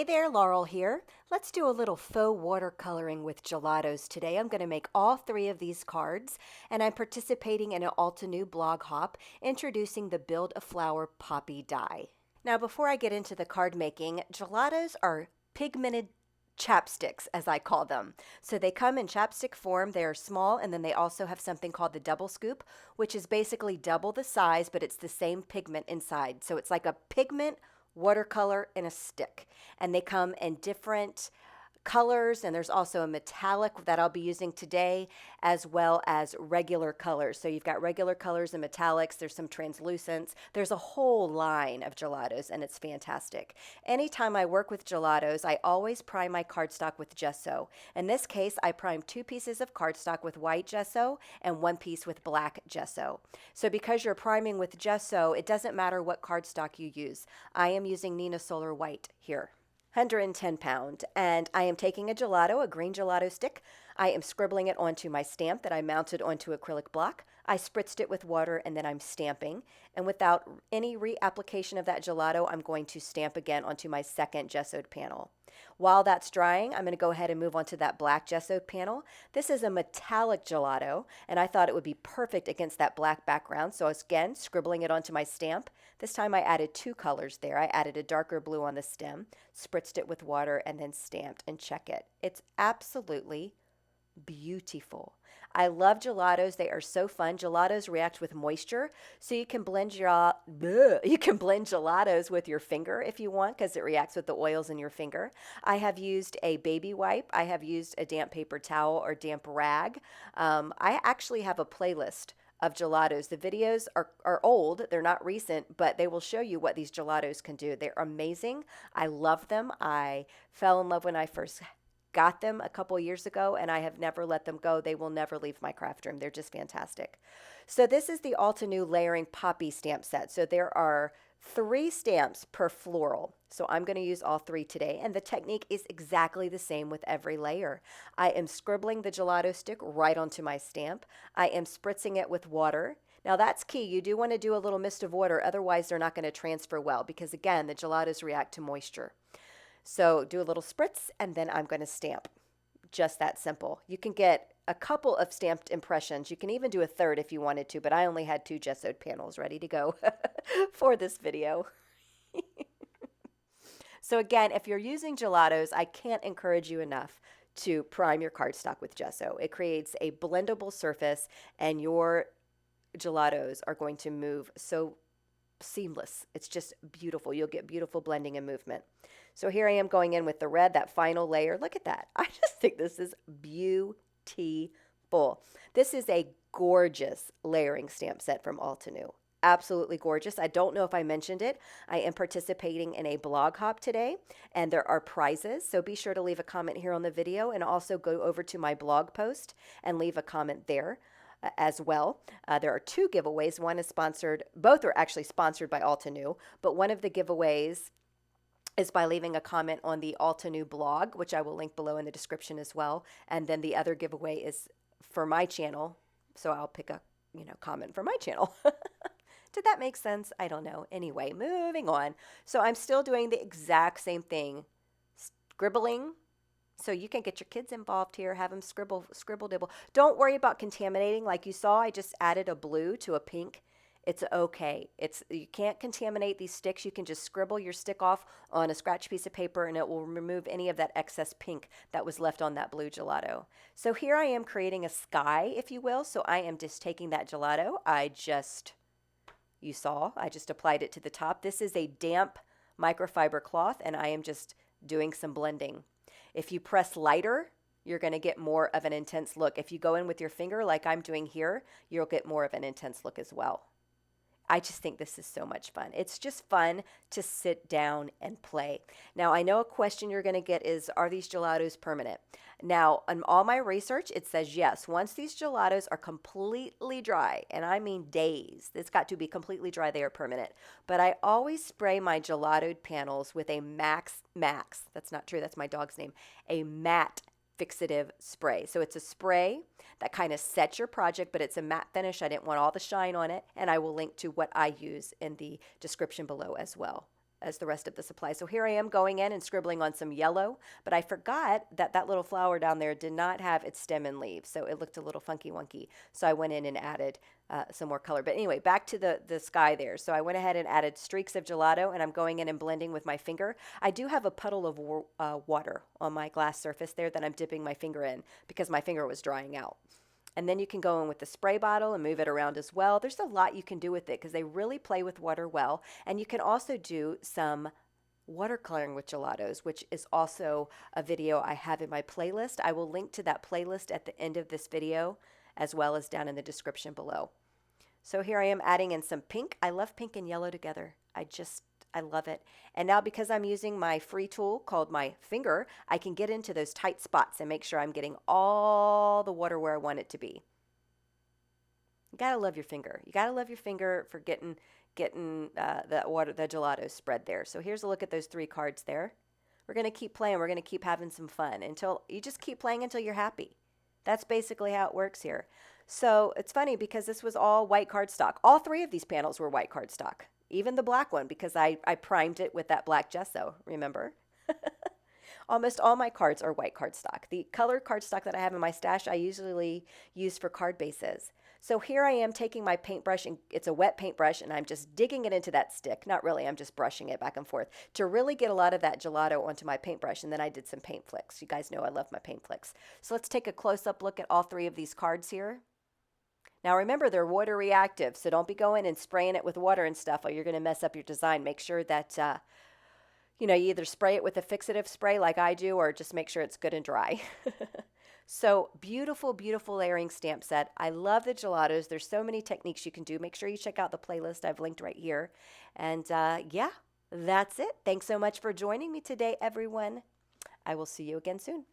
Hey there, Laurel here. Let's do a little faux watercoloring with gelatos today. I'm going to make all three of these cards, and I'm participating in an Altenew blog hop introducing the Build a Flower Poppy die. Now, before I get into the card making, gelatos are pigmented chapsticks, as I call them. So they come in chapstick form. They are small, and then they also have something called the double scoop, which is basically double the size, but it's the same pigment inside. So it's like a pigment watercolor in a stick, and they come in different colors, and there's also a metallic that I'll be using today, as well as regular colors. So you've got regular colors and metallics, there's some translucents, there's a whole line of gelatos, and it's fantastic. Anytime I work with gelatos, I always prime my cardstock with gesso. In this case, I primed 2 pieces of cardstock with white gesso and 1 piece with black gesso. So because you're priming with gesso, it doesn't matter what cardstock you use. I am using Nina Solar White here. 110 pound, and I am taking a gelato, a green gelato stick. I am scribbling it onto my stamp that I mounted onto acrylic block. I spritzed it with water, and then I'm stamping. And without any reapplication of that gelato, I'm going to stamp again onto my second gessoed panel. While that's drying, I'm going to go ahead and move on to that black gessoed panel. This is a metallic gelato, and I thought it would be perfect against that black background. So again, scribbling it onto my stamp. This time I added 2 colors there. I added a darker blue on the stem, spritzed it with water, and then stamped, and check it. It's absolutely beautiful. I love gelatos. They are so fun. Gelatos react with moisture, so you can blend gelatos with your finger if you want, because it reacts with the oils in your finger. I have used a baby wipe. I have used a damp paper towel or damp rag. I actually have a playlist of gelatos. The videos are old, they're not recent, but they will show you what these gelatos can do. They're amazing. I love them. I fell in love when I first got them a couple years ago, and I have never let them go. They will never leave my craft room. They're just fantastic. So this is the Altenew Layering Poppy stamp set. So there are 3 stamps per floral. So I'm going to use all 3 today, and the technique is exactly the same with every layer. I am scribbling the gelato stick right onto my stamp. I am spritzing it with water. Now that's key. You do want to do a little mist of water, otherwise they're not going to transfer well, because again, the gelatos react to moisture. So do a little spritz, and then I'm going to stamp. Just that simple. You can get a couple of stamped impressions. You can even do a third if you wanted to, but I only had 2 gessoed panels ready to go for this video. So again, if you're using gelatos, I can't encourage you enough to prime your cardstock with gesso. It creates a blendable surface, and your gelatos are going to move so seamless. It's just beautiful. You'll get beautiful blending and movement. So here I am going in with the red, that final layer. Look at that. I just think this is beautiful. This is a gorgeous layering stamp set from Altenew. Absolutely gorgeous. I don't know if I mentioned it. I am participating in a blog hop today, and there are prizes. So be sure to leave a comment here on the video, and also go over to my blog post and leave a comment there as well. There are 2 giveaways. One is sponsored, both are actually sponsored by Altenew, but one of the giveaways is by leaving a comment on the Altenew blog, which I will link below in the description as well. And then the other giveaway is for my channel, so I'll pick a comment for my channel. Did that make sense? I don't know. Anyway, moving on. So I'm still doing the exact same thing, scribbling. So you can get your kids involved here, have them scribble, dibble. Don't worry about contaminating. Like you saw, I just added a blue to a pink. It's okay. You can't contaminate these sticks. You can just scribble your stick off on a scratch piece of paper, and it will remove any of that excess pink that was left on that blue gelato. So here I am creating a sky, if you will. So I am just taking that gelato. You saw, I just applied it to the top. This is a damp microfiber cloth, and I am just doing some blending. If you press lighter, you're going to get more of an intense look. If you go in with your finger like I'm doing here, you'll get more of an intense look as well. I just think this is so much fun. It's just fun to sit down and play. Now, I know a question you're going to get is, are these gelatos permanent? Now, in all my research, it says yes. Once these gelatos are completely dry, and I mean days, it's got to be completely dry, they are permanent. But I always spray my gelatoed panels with a Max, that's not true, that's my dog's name, a matte fixative spray. So it's a spray that kind of sets your project, but it's a matte finish. I didn't want all the shine on it, and I will link to what I use in the description below as well. as the rest of the supply. So here I am going in and scribbling on some yellow, but I forgot that that little flower down there did not have its stem and leaves, so it looked a little funky wonky. So I went in and added some more color. But anyway, back to the sky there. So I went ahead and added streaks of gelato, and I'm going in and blending with my finger. I do have a puddle of water on my glass surface there that I'm dipping my finger in because my finger was drying out. And then you can go in with the spray bottle and move it around as well. There's a lot you can do with it because they really play with water well. And you can also do some watercoloring with gelatos, which is also a video I have in my playlist. I will link to that playlist at the end of this video as well as down in the description below. So here I am adding in some pink. I love pink and yellow together. I love it. And now because I'm using my free tool called my finger, I can get into those tight spots and make sure I'm getting all the water where I want it to be. You gotta love your finger. You gotta love your finger for getting the gelato spread there. So here's a look at those 3 cards there. We're gonna keep playing. We're gonna keep having some fun until you just keep playing until you're happy. That's basically how it works here. So it's funny because this was all white cardstock. All 3 of these panels were white cardstock. Even the black one because I primed it with that black gesso, remember? Almost all my cards are white cardstock. The colored cardstock that I have in my stash I usually use for card bases. So here I am taking my paintbrush, and it's a wet paintbrush, and I'm just digging it into that stick. Not really, I'm just brushing it back and forth to really get a lot of that gelato onto my paintbrush, and then I did some paint flicks. You guys know I love my paint flicks. So let's take a close-up look at all 3 of these cards here. Now remember, they're water reactive, so don't be going and spraying it with water and stuff or you're going to mess up your design. Make sure that, you either spray it with a fixative spray like I do or just make sure it's good and dry. So beautiful, beautiful layering stamp set. I love the gelatos. There's so many techniques you can do. Make sure you check out the playlist I've linked right here. And yeah, that's it. Thanks so much for joining me today, everyone. I will see you again soon.